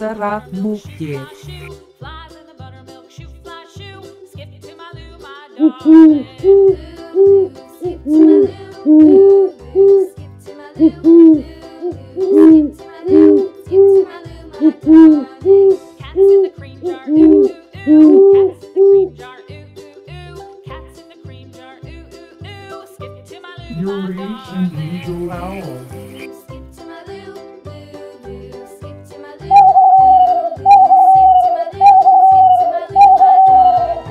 Sarap bukit. Flies in the buttermilk shoe, fly shoe. Skip to my loo, my darling. Skip to my loo, skip to my loo, skip to my loo, skip to my loo, my darling. Cats in the cream jar, ooh ooh ooh. Cats in the cream jar, ooh ooh ooh. Cats in the cream jar, ooh ooh ooh. Skip to my loo, my Eurasian darling. eagle owl. Skip to my loo, loo loo. Skip to my loo, loo loo. Skip to my loo, skip to my loo, my darling.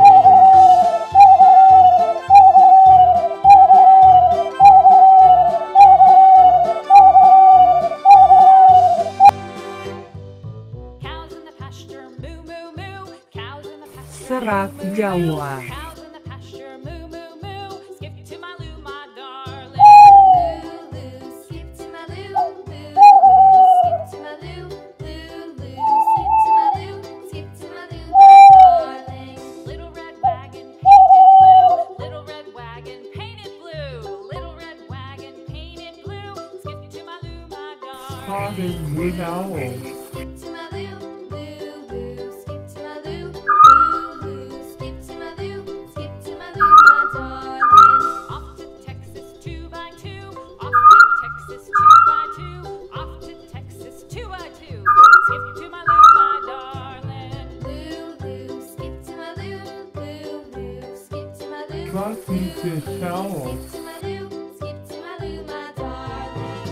Cows in the pasture, moo moo moo. Cows in the pasture. Sarap Jawa. Cows in the pasture, moo moo moo. Skip to my loo, my darling. Loo loo, skip to my loo, loo loo. Skip to my loo, loo loo. Skip to my loo, skip to my loo, my darling. Little red wagon painted blue. Little red wagon painted blue. Little red wagon painted blue. Skip to my loo, my darling. Spotted wood owl. Skip to my loo, loo loo. Skip to my loo, loo loo. Skip to my loo, skip to my loo, my darling. Off to Texas 2x2. Off to Texas 2x2. Off to Texas 2x2. Skip to my loo, my darling. Loo loo. Skip to my loo, loo loo. Skip to my loo. Fluffy fish owl. Skip to my loo, skip to my loo, my darling.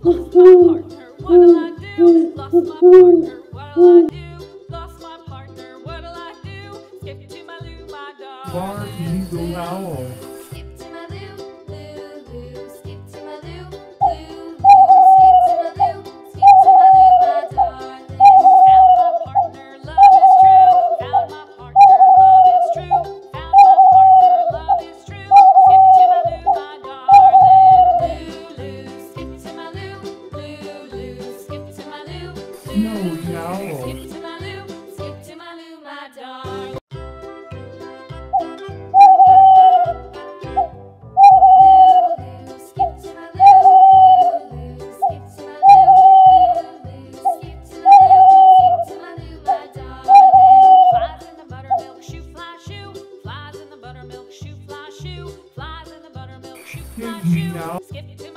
Lost my partner, what'll I do? Lost my partner, what'll I do? Lost my partner, what'll I do? Skip to my loo, my Bar darling. eagle owl. Skip to my loo, loo loo. Skip to my loo, loo loo. Skip to my loo, skip to my loo, my darling. Found my partner, love is true. Found my partner, love is true. Found my partner, love is true. Skip to my loo, my darling. Loo loo. Skip to my loo, loo loo. Skip to my loo, Snowy owl. skip to my loo, skip to my loo, my darling. Skip to my loo, skip to my loo, skip to my loo, skip to my loo, my darling. Flies in the buttermilk shoe, fly shoe. Flies in the buttermilk shoe, fly shoe. Flies in the buttermilk shoe, fly Pygmy shoe. owl. Skip to